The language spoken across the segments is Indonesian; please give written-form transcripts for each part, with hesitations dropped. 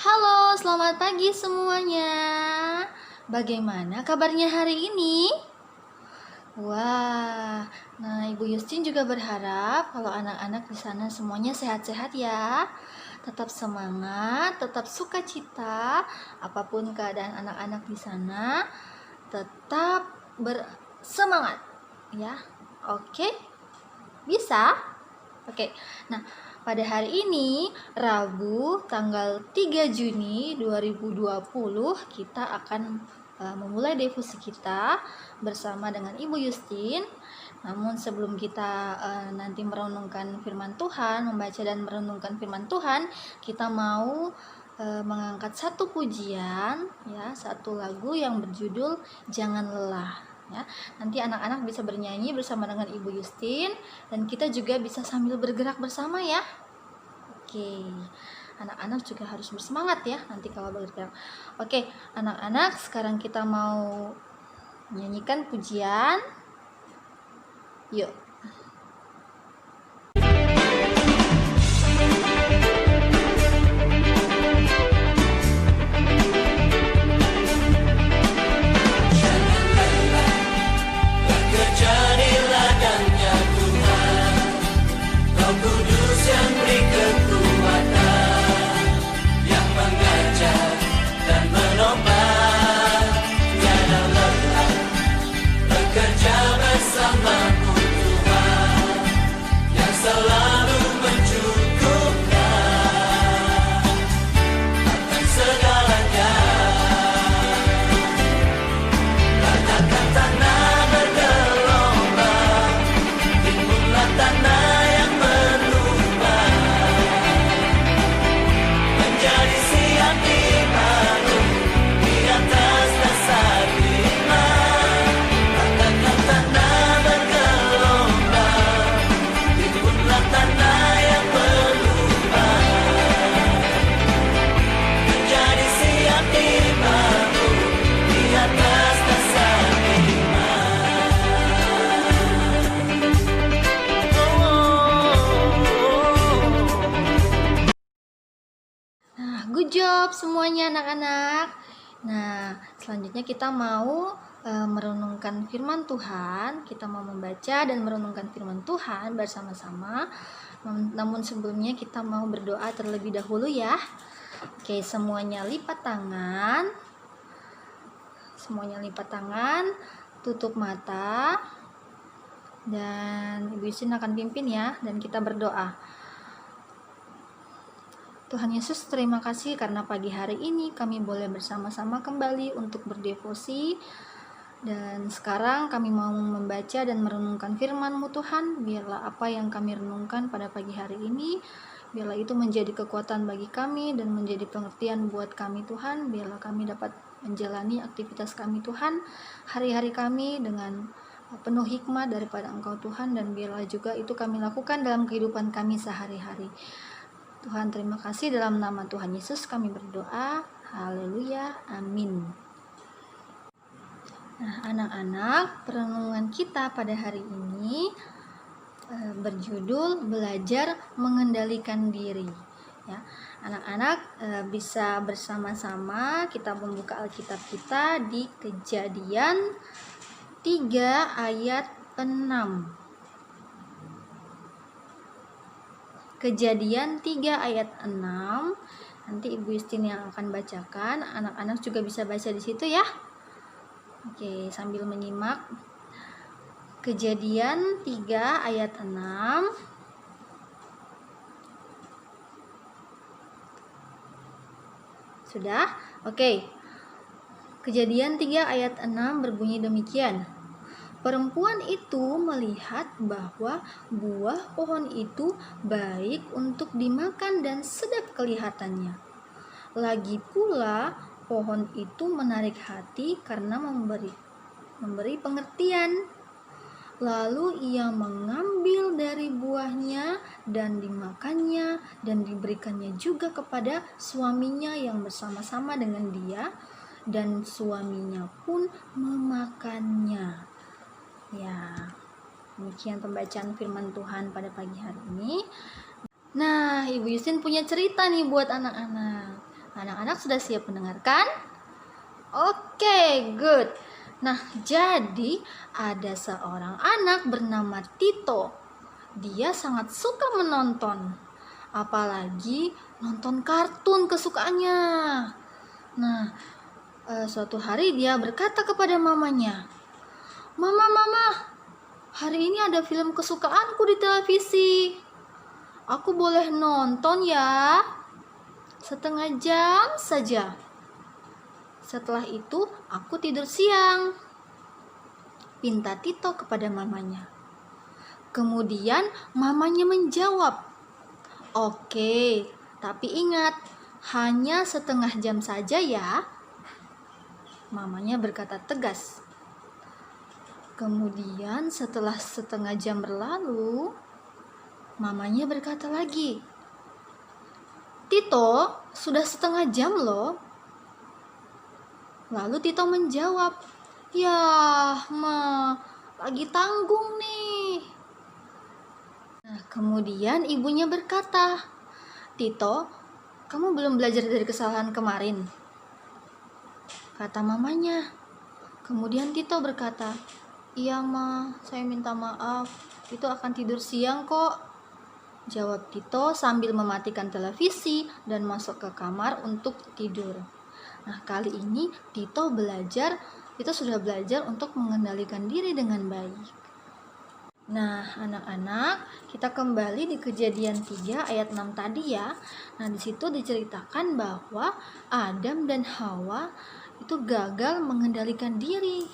Halo, selamat pagi semuanya. Bagaimana kabarnya hari ini? Wah, nah Ibu Yustin juga berharap kalau anak-anak di sana semuanya sehat-sehat ya. Tetap semangat, tetap sukacita, apapun keadaan anak-anak di sana, tetap bersemangat ya. Oke? Bisa? Oke. Nah, pada hari ini Rabu tanggal 3 Juni 2020 kita akan memulai devosi kita bersama dengan Ibu Yustin. Namun sebelum kita nanti merenungkan firman Tuhan, membaca dan merenungkan firman Tuhan, kita mau mengangkat satu pujian ya, satu lagu yang berjudul Jangan Lelah. Ya, nanti anak-anak bisa bernyanyi bersama dengan Ibu Yustin dan kita juga bisa sambil bergerak bersama ya. Oke, anak-anak juga harus bersemangat ya nanti kalau bergerak. Oke, anak-anak sekarang kita mau menyanyikan pujian. Yuk. Good job semuanya anak-anak. Nah, selanjutnya kita mau merenungkan firman Tuhan. Kita mau membaca dan merenungkan firman Tuhan bersama-sama. Namun sebelumnya kita mau berdoa terlebih dahulu ya. Oke, semuanya lipat tangan. Semuanya lipat tangan, tutup mata. Dan Ibu Yusin akan pimpin ya, dan kita berdoa. Tuhan Yesus, terima kasih karena pagi hari ini kami boleh bersama-sama kembali untuk berdevosi. Dan sekarang kami mau membaca dan merenungkan firman-Mu Tuhan. Biarlah apa yang kami renungkan pada pagi hari ini, biarlah itu menjadi kekuatan bagi kami dan menjadi pengertian buat kami Tuhan. Biarlah kami dapat menjalani aktivitas kami Tuhan, hari-hari kami dengan penuh hikmah daripada Engkau Tuhan. Dan biarlah juga itu kami lakukan dalam kehidupan kami sehari-hari. Tuhan, terima kasih, dalam nama Tuhan Yesus kami berdoa. Haleluya, amin. Nah, anak-anak, perenungan kita pada hari ini berjudul Belajar Mengendalikan Diri. Ya, anak-anak bisa bersama-sama kita membuka Alkitab kita di Kejadian 3 ayat 6. Kejadian 3 ayat 6. Nanti Ibu Yustin yang akan bacakan. Anak-anak juga bisa baca di situ ya. Oke, sambil menyimak. Kejadian 3 ayat 6. Sudah? Oke. Kejadian 3 ayat 6 berbunyi demikian. Perempuan itu melihat bahwa buah pohon itu baik untuk dimakan dan sedap kelihatannya. Lagi pula pohon itu menarik hati karena memberi pengertian. Lalu ia mengambil dari buahnya dan dimakannya dan diberikannya juga kepada suaminya yang bersama-sama dengan dia, dan suaminya pun memakannya. Ya, demikian pembacaan firman Tuhan pada pagi hari ini. Nah, Ibu Yustin punya cerita nih buat anak-anak. Anak-anak sudah siap mendengarkan? Oke, good. Nah, jadi ada seorang anak bernama Tito. Dia sangat suka menonton, apalagi nonton kartun kesukaannya. Nah, suatu hari dia berkata kepada mamanya, "Mama, mama, hari ini ada film kesukaanku di televisi. Aku boleh nonton ya? Setengah jam saja. Setelah itu aku tidur siang," pinta Tito kepada mamanya. Kemudian mamanya menjawab, "Oke, tapi ingat, hanya setengah jam saja ya." Mamanya berkata tegas. Kemudian setelah setengah jam berlalu, mamanya berkata lagi, "Tito, sudah setengah jam loh." Lalu Tito menjawab, "Ya, Ma, lagi tanggung nih." Nah, kemudian ibunya berkata, "Tito, kamu belum belajar dari kesalahan kemarin?" Kata mamanya. Kemudian Tito berkata, "Iya, Ma, saya minta maaf. Itu akan tidur siang kok," jawab Tito sambil mematikan televisi dan masuk ke kamar untuk tidur. Nah, kali ini Tito sudah belajar untuk mengendalikan diri dengan baik. Nah, anak-anak, kita kembali di Kejadian 3 ayat 6 tadi ya. Nah, di situ diceritakan bahwa Adam dan Hawa itu gagal mengendalikan diri.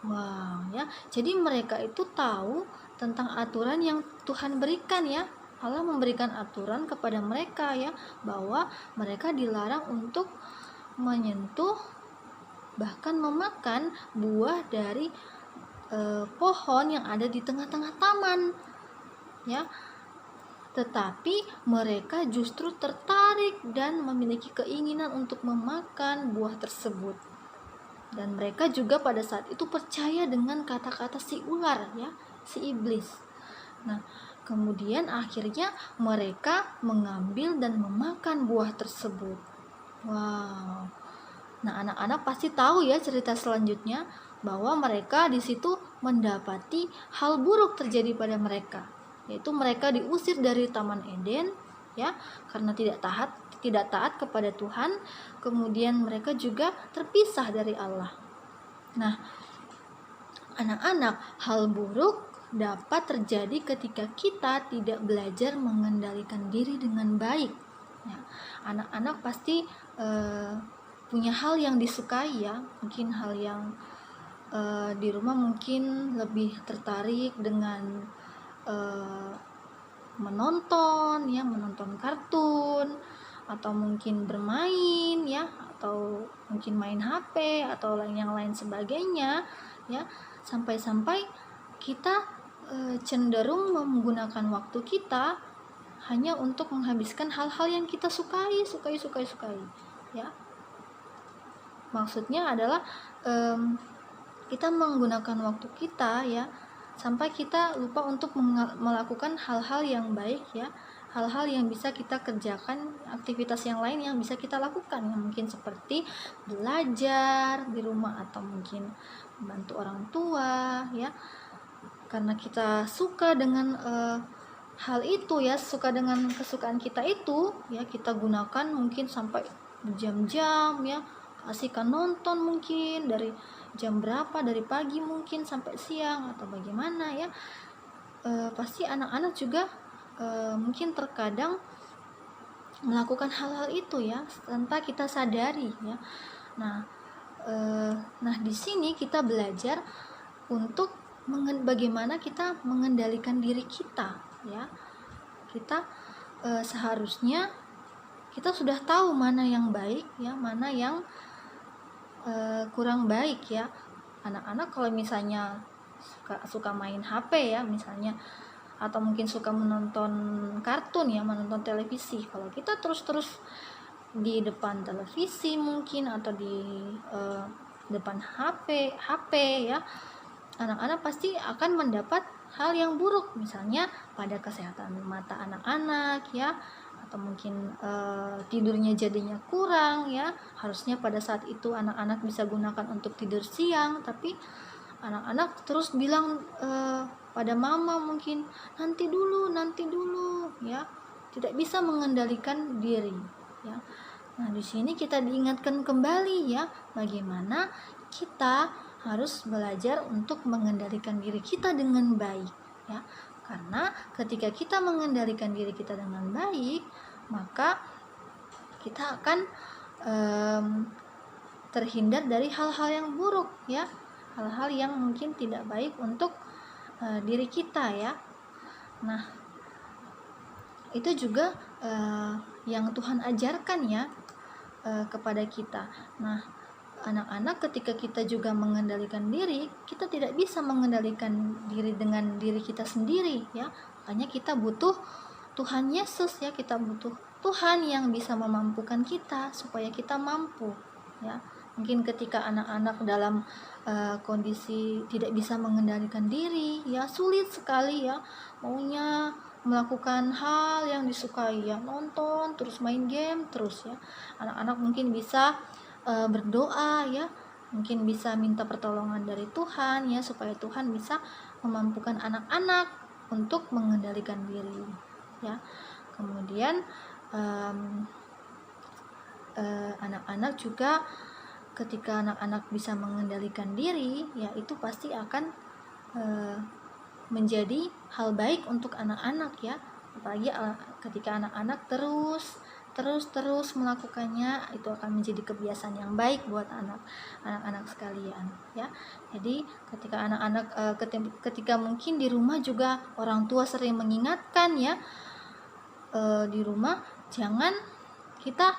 Wow, ya. Jadi mereka itu tahu tentang aturan yang Tuhan berikan ya. Allah memberikan aturan kepada mereka ya, bahwa mereka dilarang untuk menyentuh bahkan memakan buah dari pohon yang ada di tengah-tengah taman ya. Tetapi mereka justru tertarik dan memiliki keinginan untuk memakan buah tersebut. Dan mereka juga pada saat itu percaya dengan kata-kata si ular ya, si iblis. Nah, kemudian akhirnya mereka mengambil dan memakan buah tersebut. Wow. Nah, anak-anak pasti tahu ya cerita selanjutnya, bahwa mereka di situ mendapati hal buruk terjadi pada mereka, yaitu mereka diusir dari Taman Eden ya, karena tidak taat kepada Tuhan. Kemudian mereka juga terpisah dari Allah. Nah, anak-anak, hal buruk dapat terjadi ketika kita tidak belajar mengendalikan diri dengan baik ya. Anak-anak pasti punya hal yang disukai ya, mungkin hal yang di rumah mungkin lebih tertarik dengan menonton kartun, atau mungkin bermain ya, atau mungkin main HP atau yang lain sebagainya ya, sampai-sampai kita cenderung menggunakan waktu kita hanya untuk menghabiskan hal-hal yang kita sukai ya. Maksudnya adalah kita menggunakan waktu kita ya, sampai kita lupa untuk melakukan hal-hal yang baik ya, hal-hal yang bisa kita kerjakan, aktivitas yang lain yang bisa kita lakukan, yang mungkin seperti belajar di rumah atau mungkin membantu orang tua ya. Karena kita suka dengan hal itu ya, suka dengan kesukaan kita itu ya, kita gunakan mungkin sampai berjam-jam ya, asik nonton mungkin dari jam berapa, dari pagi mungkin sampai siang atau bagaimana ya. Pasti anak-anak juga mungkin terkadang melakukan hal-hal itu ya tanpa kita sadari ya. Nah, di sini kita belajar untuk bagaimana kita mengendalikan diri kita ya. Kita seharusnya kita sudah tahu mana yang baik ya, mana yang kurang baik ya. Anak-anak kalau misalnya suka main HP ya misalnya, atau mungkin suka menonton kartun ya, menonton televisi, kalau kita terus-terus di depan televisi mungkin atau di depan HP ya, anak-anak pasti akan mendapat hal yang buruk, misalnya pada kesehatan mata anak-anak ya, atau mungkin tidurnya jadinya kurang ya. Harusnya pada saat itu anak-anak bisa gunakan untuk tidur siang, tapi anak-anak terus bilang pada mama mungkin nanti dulu ya, tidak bisa mengendalikan diri ya. Nah, di sini kita diingatkan kembali ya, bagaimana kita harus belajar untuk mengendalikan diri kita dengan baik ya. Karena ketika kita mengendalikan diri kita dengan baik, maka kita akan terhindar dari hal-hal yang buruk ya, hal-hal yang mungkin tidak baik untuk diri kita ya. Nah, itu juga yang Tuhan ajarkan ya kepada kita. Nah, anak-anak ketika kita juga mengendalikan diri, kita tidak bisa mengendalikan diri dengan diri kita sendiri ya. Makanya kita butuh Tuhan Yesus ya, kita butuh Tuhan yang bisa memampukan kita supaya kita mampu ya. Mungkin ketika anak-anak dalam kondisi tidak bisa mengendalikan diri ya, sulit sekali ya, maunya melakukan hal yang disukai ya, nonton terus, main game terus ya. Anak-anak mungkin bisa berdoa ya, mungkin bisa minta pertolongan dari Tuhan ya, supaya Tuhan bisa memampukan anak-anak untuk mengendalikan diri ya. Kemudian anak-anak juga, ketika anak-anak bisa mengendalikan diri ya, itu pasti akan menjadi hal baik untuk anak-anak ya. Apalagi ketika anak-anak terus melakukannya, itu akan menjadi kebiasaan yang baik buat anak-anak sekalian ya. Jadi ketika anak-anak ketika mungkin di rumah juga orang tua sering mengingatkan ya, di rumah jangan kita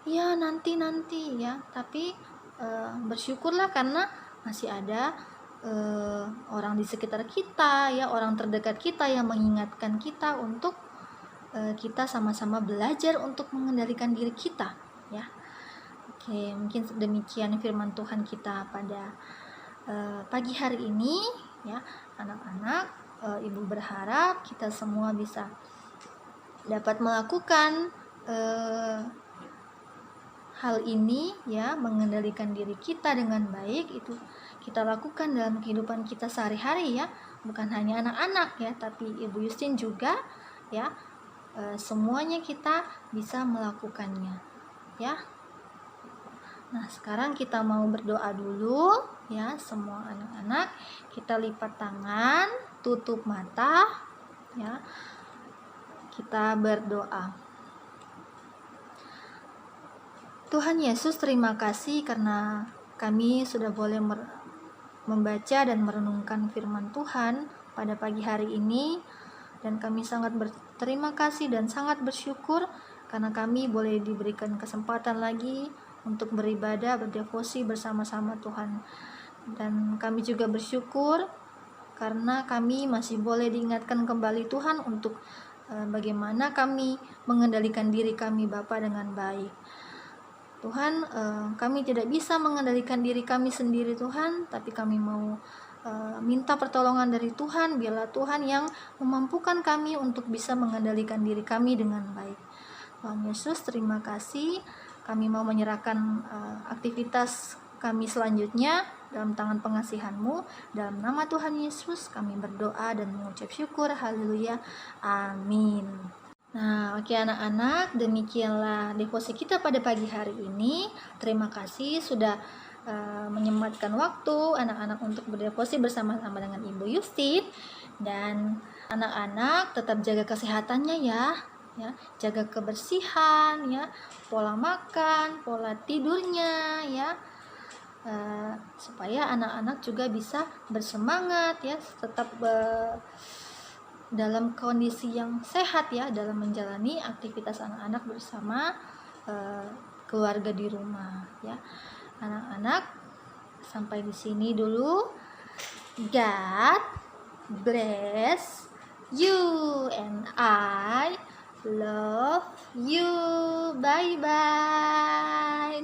ya nanti ya, tapi bersyukurlah karena masih ada orang di sekitar kita ya, orang terdekat kita yang mengingatkan kita untuk kita sama-sama belajar untuk mengendalikan diri kita ya. Oke, mungkin demikian firman Tuhan kita pada pagi hari ini ya. Anak-anak, Ibu berharap kita semua bisa dapat melakukan hal ini ya, mengendalikan diri kita dengan baik. Itu kita lakukan dalam kehidupan kita sehari-hari ya, bukan hanya anak-anak ya, tapi Ibu Yustin juga ya. Semuanya kita bisa melakukannya ya. Nah, sekarang kita mau berdoa dulu ya. Semua anak-anak, kita lipat tangan, tutup mata ya, kita berdoa. Tuhan Yesus, terima kasih karena kami sudah boleh membaca dan merenungkan firman Tuhan pada pagi hari ini. Dan kami sangat berterima kasih dan sangat bersyukur karena kami boleh diberikan kesempatan lagi untuk beribadah, berdevosi bersama-sama Tuhan. Dan kami juga bersyukur karena kami masih boleh diingatkan kembali Tuhan untuk bagaimana kami mengendalikan diri kami Bapa dengan baik. Tuhan, kami tidak bisa mengendalikan diri kami sendiri Tuhan, tapi kami mau minta pertolongan dari Tuhan. Biarlah Tuhan yang memampukan kami untuk bisa mengendalikan diri kami dengan baik. Tuhan Yesus, terima kasih. Kami mau menyerahkan aktivitas kami selanjutnya dalam tangan pengasihan-Mu. Dalam nama Tuhan Yesus kami berdoa dan mengucap syukur. Haleluya. Amin. Nah, oke anak-anak, demikianlah devosi kita pada pagi hari ini. Terima kasih sudah menyempatkan waktu anak-anak untuk berdevosi bersama-sama dengan Ibu Yustin. Dan anak-anak tetap jaga kesehatannya ya, jaga kebersihan ya, pola makan, pola tidurnya ya, supaya anak-anak juga bisa bersemangat ya, tetap dalam kondisi yang sehat ya, dalam menjalani aktivitas anak-anak bersama keluarga di rumah ya. Anak-anak, sampai di sini dulu. God bless you and I love you. Bye bye.